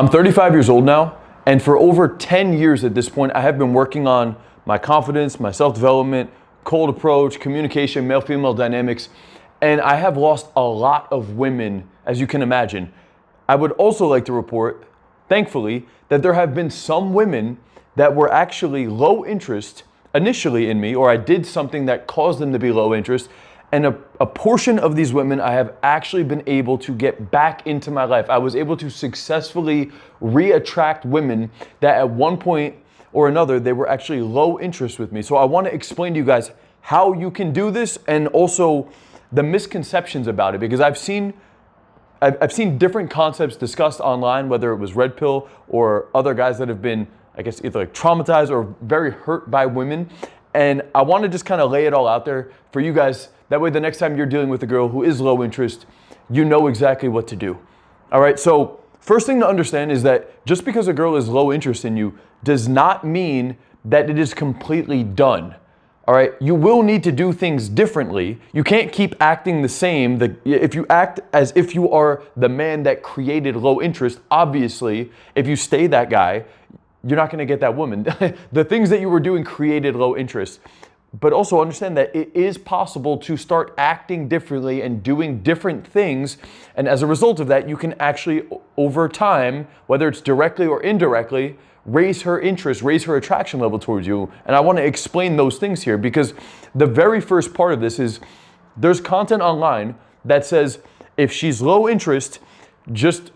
I'm 35 years old now, and for over 10 years at this point, I have been working on my confidence, my self-development, cold approach, communication, male-female dynamics, and I have lost a lot of women, as you can imagine. I would also like to report, thankfully, that there have been some women that were actually low interest initially in me, or I did something that caused them to be low interest, and a portion of these women I have actually been able to get back into my life. I was able to successfully re-attract women that at one point or another, they were actually low interest with me. So I want to explain to you guys how you can do this and also the misconceptions about it, because I've seen different concepts discussed online, whether it was Red Pill or other guys that have been, I guess, either like traumatized or very hurt by women. And I want to just kind of lay it all out there for you guys. That way, the next time you're dealing with a girl who is low interest, you know exactly what to do. All right, so first thing to understand is that just because a girl is low interest in you does not mean that it is completely done. All right, you will need to do things differently. You can't keep acting the same. If you act as if you are the man that created low interest, obviously, if you stay that guy, you're not going to get that woman. The things that you were doing created low interest. But also understand that it is possible to start acting differently and doing different things. And as a result of that, you can actually, over time, whether it's directly or indirectly, raise her interest, raise her attraction level towards you. And I want to explain those things here, because the very first part of this is there's content online that says if she's low interest, just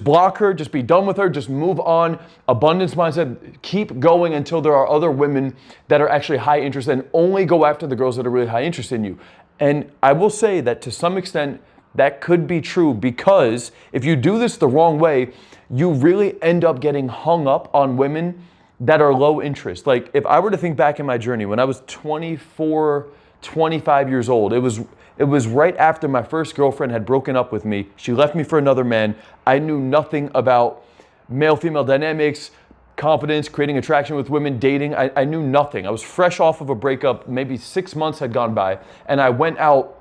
block her, just be done with her, just move on. Abundance mindset, keep going until there are other women that are actually high interest, and only go after the girls that are really high interest in you. And I will say that to some extent that could be true, because if you do this the wrong way, you really end up getting hung up on women that are low interest. Like if I were to think back in my journey when I was 24, 25 years old, it was right after my first girlfriend had broken up with me. She left me for another man. I knew nothing about male-female dynamics, confidence, creating attraction with women, dating. I knew nothing. I was fresh off of a breakup. Maybe 6 months had gone by. And I went out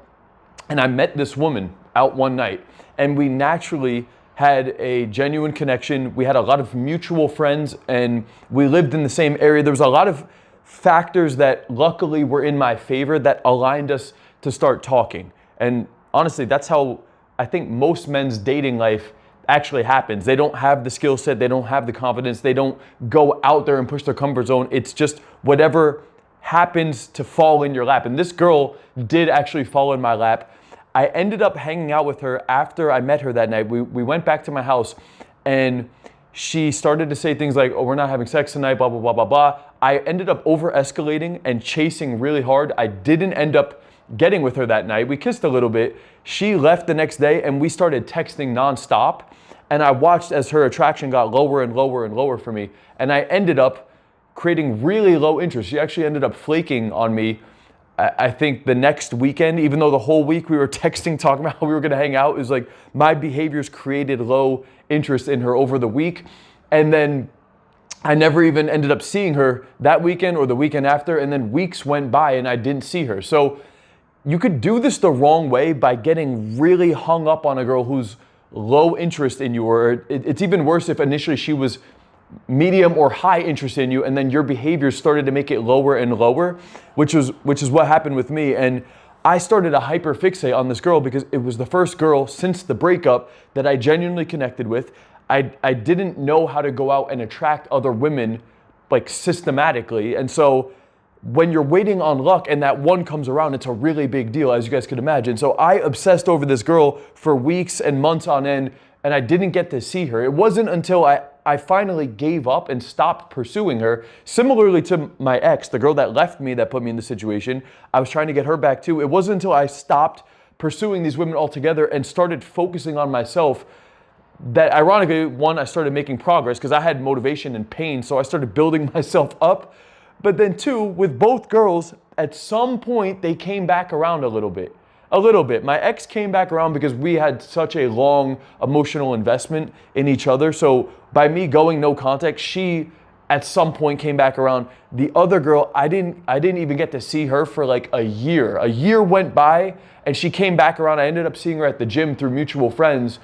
and I met this woman out one night. And we naturally had a genuine connection. We had a lot of mutual friends and we lived in the same area. There was a lot of factors that luckily were in my favor that aligned us to start talking. And honestly, that's how I think most men's dating life actually happens. They don't have the skill set, they don't have the confidence, they don't go out there and push their comfort zone. It's just whatever happens to fall in your lap. And this girl did actually fall in my lap. I ended up hanging out with her after I met her that night. We went back to my house and she started to say things like, oh, we're not having sex tonight, blah, blah, blah, blah, blah. I ended up over escalating and chasing really hard. I didn't end up getting with her that night. We kissed a little bit. She left the next day and we started texting nonstop. And I watched as her attraction got lower and lower and lower for me. And I ended up creating really low interest. She actually ended up flaking on me, I think the next weekend, even though the whole week we were texting, talking about how we were gonna hang out. It was like my behaviors created low interest in her over the week. And then I never even ended up seeing her that weekend or the weekend after. And then weeks went by and I didn't see her. So you could do this the wrong way by getting really hung up on a girl who's low interest in you, or it's even worse if initially she was medium or high interest in you and then your behavior started to make it lower and lower, which is what happened with me. And I started to hyper fixate on this girl because it was the first girl since the breakup that I genuinely connected with. I didn't know how to go out and attract other women like systematically. And so when you're waiting on luck and that one comes around, it's a really big deal, as you guys could imagine. So I obsessed over this girl for weeks and months on end, and I didn't get to see her. It wasn't until I finally gave up and stopped pursuing her. Similarly to my ex, the girl that left me, that put me in the situation, I was trying to get her back too. It wasn't until I stopped pursuing these women altogether and started focusing on myself that ironically, one, I started making progress because I had motivation and pain. So I started building myself up. But then two, with both girls, at some point, they came back around a little bit. My ex came back around because we had such a long emotional investment in each other. So by me going no contact, she at some point came back around. The other girl, I didn't even get to see her for like a year. A year went by and she came back around. I ended up seeing her at the gym through mutual friends.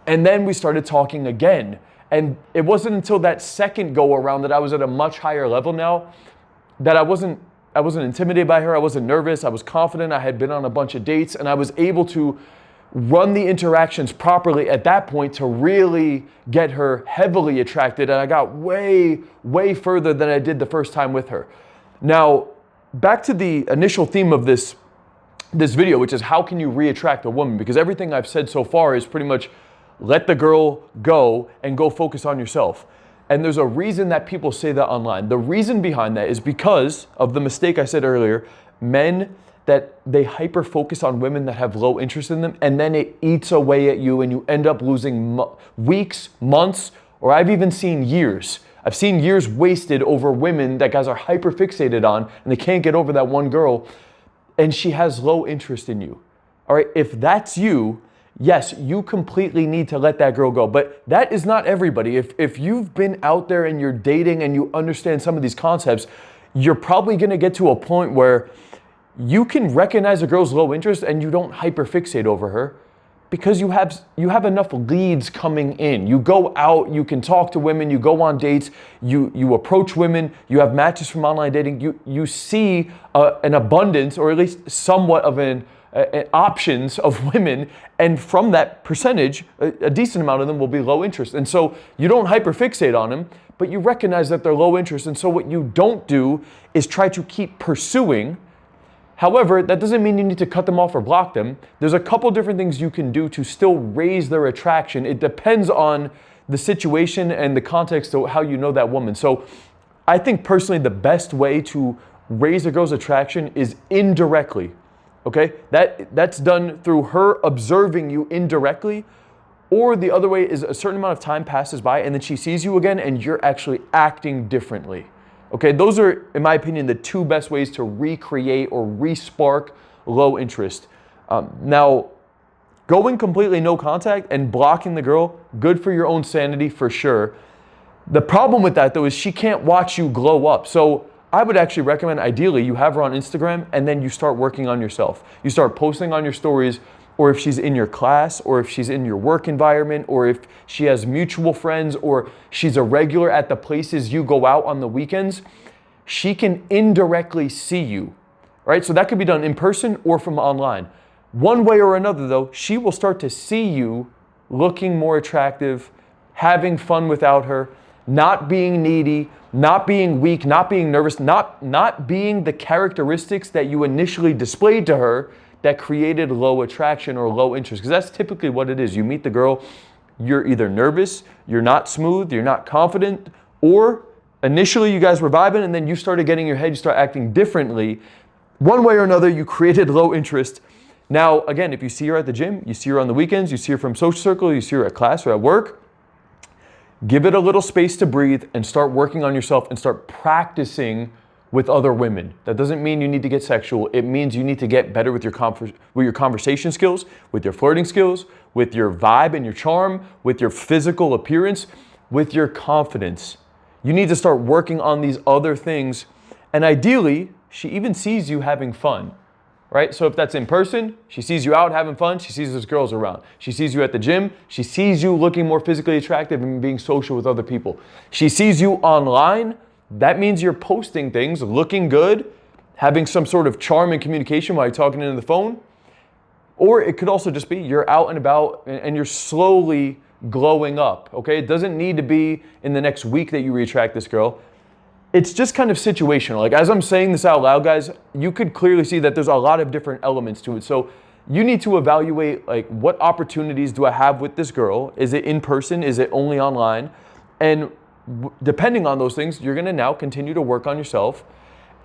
And then we started talking again. And it wasn't until that second go around that I was at a much higher level now, that I wasn't intimidated by her. I wasn't nervous. I was confident. I had been on a bunch of dates, and I was able to run the interactions properly at that point to really get her heavily attracted. And I got way, way further than I did the first time with her. Now, back to the initial theme of this video, which is how can you re-attract a woman? Because everything I've said so far is pretty much let the girl go and go focus on yourself. And there's a reason that people say that online. The reason behind that is because of the mistake I said earlier. Men, that they hyper focus on women that have low interest in them, and then it eats away at you and you end up losing weeks, months, or I've even seen years. I've seen years wasted over women that guys are hyper fixated on and they can't get over that one girl and she has low interest in you. All right, if that's you, yes, you completely need to let that girl go. But that is not everybody. If you've been out there and you're dating and you understand some of these concepts, you're probably gonna get to a point where you can recognize a girl's low interest and you don't hyperfixate over her because you have enough leads coming in. You go out, you can talk to women, you go on dates, you approach women, you have matches from online dating, you see an abundance, or at least somewhat of an options of women, and from that percentage, a decent amount of them will be low interest. And so you don't hyperfixate on them, but you recognize that they're low interest. And so what you don't do is try to keep pursuing. However, that doesn't mean you need to cut them off or block them. There's a couple different things you can do to still raise their attraction. It depends on the situation and the context of how you know that woman. So I think personally the best way to raise a girl's attraction is indirectly. Okay, that's done through her observing you indirectly, or the other way is a certain amount of time passes by and then she sees you again and you're actually acting differently. Okay, those are, in my opinion, the two best ways to recreate or re-spark low interest. Now, going completely no contact and blocking the girl, good for your own sanity for sure. The problem with that though is she can't watch you glow up. So I would actually recommend, ideally, you have her on Instagram and then you start working on yourself. You start posting on your stories, or if she's in your class, or if she's in your work environment, or if she has mutual friends, or she's a regular at the places you go out on the weekends, she can indirectly see you, right? So that could be done in person or from online. One way or another though, she will start to see you looking more attractive, having fun without her, not being needy, not being weak, not being nervous, not being the characteristics that you initially displayed to her that created low attraction or low interest. Because that's typically what it is. You meet the girl, you're either nervous, you're not smooth, you're not confident, or initially you guys were vibing and then you started getting in your head, you start acting differently. One way or another, you created low interest. Now, again, if you see her at the gym, you see her on the weekends, you see her from social circle, you see her at class or at work, give it a little space to breathe and start working on yourself and start practicing with other women. That doesn't mean you need to get sexual. It means you need to get better with your conversation skills, with your flirting skills, with your vibe and your charm, with your physical appearance, with your confidence. You need to start working on these other things. And ideally, she even sees you having fun, right? So if that's in person, she sees you out having fun, she sees those girls around. She sees you at the gym, she sees you looking more physically attractive and being social with other people. She sees you online, that means you're posting things, looking good, having some sort of charm and communication while you're talking into the phone. Or it could also just be you're out and about and you're slowly glowing up, okay? It doesn't need to be in the next week that you re-attract this girl. It's just kind of situational. Like as I'm saying this out loud, guys, you could clearly see that there's a lot of different elements to it. So you need to evaluate like what opportunities do I have with this girl? Is it in person? Is it only online? And depending on those things, you're gonna now continue to work on yourself.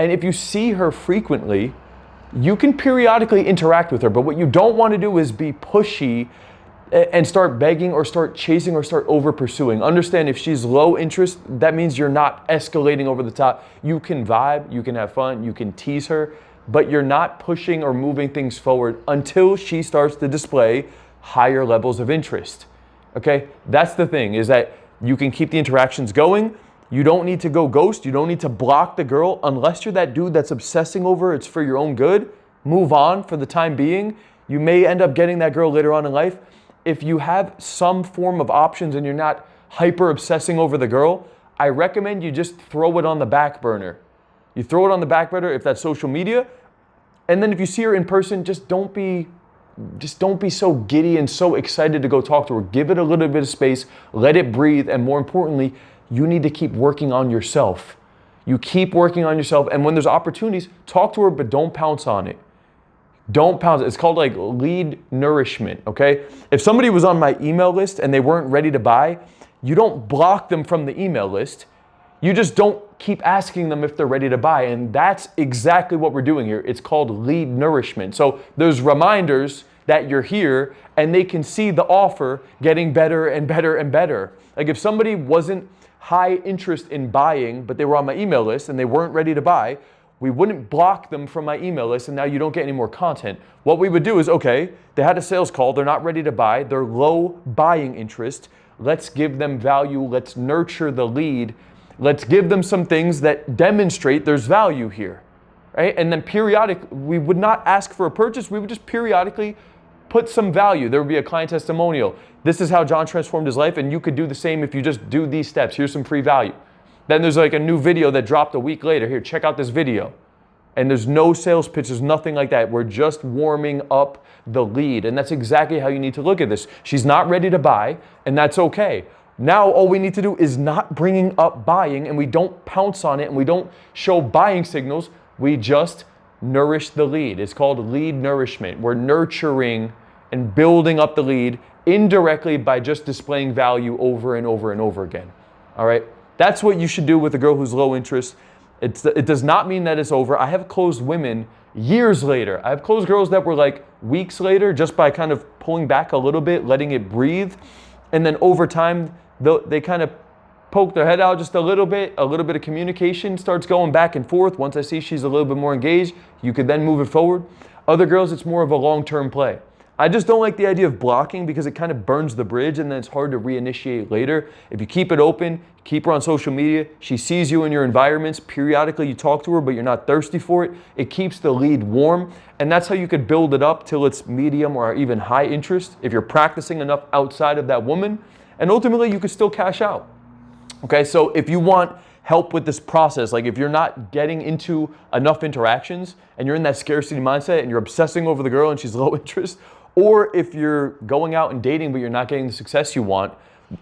And if you see her frequently, you can periodically interact with her, but what you don't wanna do is be pushy and start begging or start chasing or start over pursuing. Understand if she's low interest, that means you're not escalating over the top. You can vibe, you can have fun, you can tease her, but you're not pushing or moving things forward until she starts to display higher levels of interest. Okay, that's the thing, is that you can keep the interactions going. You don't need to go ghost. You don't need to block the girl unless you're that dude that's obsessing over it's for your own good. Move on for the time being. You may end up getting that girl later on in life. if you have some form of options and you're not hyper obsessing over the girl, I recommend you just throw it on the back burner. You throw it on the back burner if that's social media. And then if you see her in person, just don't be so giddy and so excited to go talk to her. Give it a little bit of space, let it breathe, and more importantly, you need to keep working on yourself. You keep working on yourself, and when there's opportunities, talk to her, but don't pounce on it. Don't pounce. It's called like lead nourishment, okay? If somebody was on my email list and they weren't ready to buy, you don't block them from the email list. You just don't keep asking them if they're ready to buy. And that's exactly what we're doing here. It's called lead nourishment. So there's reminders that you're here and they can see the offer getting better and better and better. Like if somebody wasn't high interest in buying, but they were on my email list and they weren't ready to buy, we wouldn't block them from my email list and now you don't get any more content. What we would do is, okay, they had a sales call, they're not ready to buy, they're low buying interest. Let's give them value, let's nurture the lead. Let's give them some things that demonstrate there's value here, right? And then we would not ask for a purchase, we would just periodically put some value. There would be a client testimonial. This is how John transformed his life, and you could do the same if you just do these steps. Here's some free value. Then there's like a new video that dropped a week later. Here, check out this video. And there's no sales pitch, there's nothing like that. We're just warming up the lead. And that's exactly how you need to look at this. She's not ready to buy, and that's okay. Now all we need to do is not bringing up buying, and we don't pounce on it, and we don't show buying signals. We just nourish the lead. It's called lead nourishment. We're nurturing and building up the lead indirectly by just displaying value over and over and over again. All right? That's what you should do with a girl who's low interest. It does not mean that it's over. I have closed women years later. I have closed girls that were like weeks later just by kind of pulling back a little bit, letting it breathe. And then over time, they kind of poke their head out just a little bit of communication starts going back and forth. Once I see she's a little bit more engaged, you could then move it forward. Other girls, it's more of a long-term play. I just don't like the idea of blocking because it kind of burns the bridge and then it's hard to reinitiate later. If you keep it open, keep her on social media, she sees you in your environments, periodically you talk to her but you're not thirsty for it, it keeps the lead warm, and that's how you could build it up till it's medium or even high interest if you're practicing enough outside of that woman, and ultimately you could still cash out. Okay, so if you want help with this process, like if you're not getting into enough interactions and you're in that scarcity mindset and you're obsessing over the girl and she's low interest, or if you're going out and dating but you're not getting the success you want,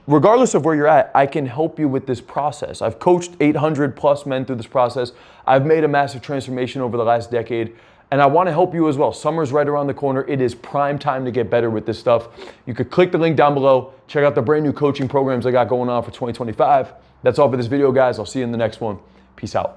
regardless of where you're at, I can help you with this process. I've coached 800 plus men through this process. I've made a massive transformation over the last decade, and I want to help you as well. Summer's right around the corner. It is prime time to get better with this stuff. You could click the link down below, check out the brand new coaching programs I got going on for 2025. That's all for this video, guys. I'll see you in the next one. Peace out.